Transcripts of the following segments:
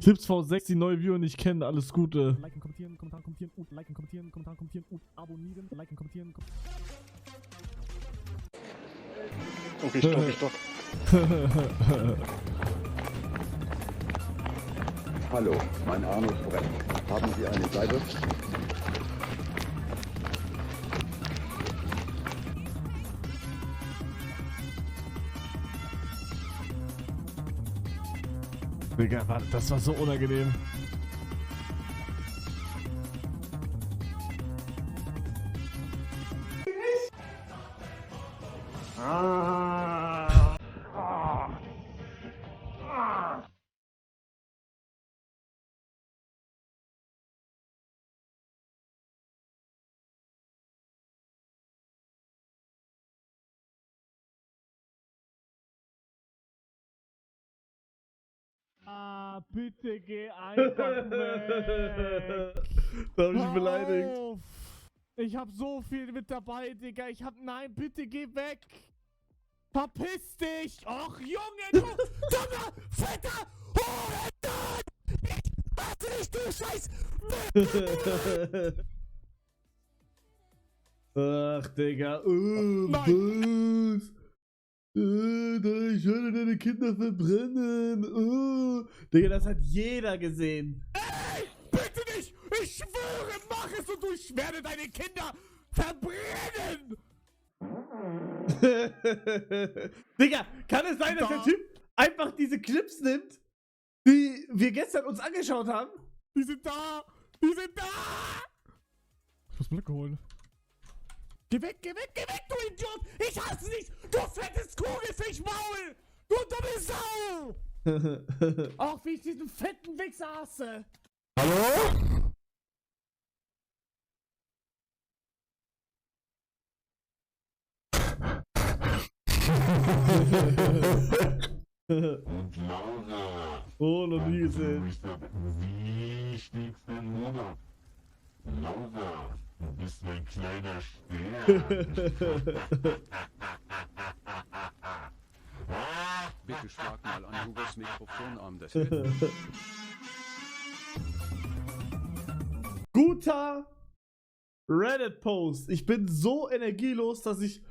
Tipps V6, die neue Viewer nicht kennen, alles Gute. Liken, kommentieren, Kommentare kommentieren, liken, kommentieren, Kommentare kommentieren, abonnieren, liken, kommentieren. Okay, stopp. Hallo, mein Arno Brett. Haben Sie eine Seite? Digga, das war so unangenehm. Bitte geh einfach weg. Da hab ich mich beleidigt. Auf. Ich hab so viel mit dabei, Digga. Nein, bitte geh weg. Verpiss dich. Och, Junge, du dummer, fetter Hurensohn. Ich hasse dich, du Scheiß. Ach, Digga. Nein. Was? Ich höre deine Kinder verbrennen. Digga, das hat jeder gesehen. Ey, bitte nicht. Ich schwöre, mach es und ich werde deine Kinder verbrennen. Digga, kann es sein, dass der Typ einfach diese Clips nimmt, die wir gestern uns angeschaut haben? Die sind da. Die sind da. Ich muss Blöcke holen. Geh weg, du Idiot! Ich hasse dich! Du fettes Kugelfischmaul! Du dumme Sau! Auch wie ich diesen fetten Wichser hasse! Hallo? Und Laura, Oh, noch nie gesehen. du bist der wichtigste Monat. Laura, du bist mein kleiner Stern. Bitte schlag mal an Hugos Mikrofonarm das Guter Reddit-Post. Ich bin so energielos, dass ich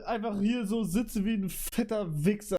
einfach hier so sitze wie ein fetter Wichser.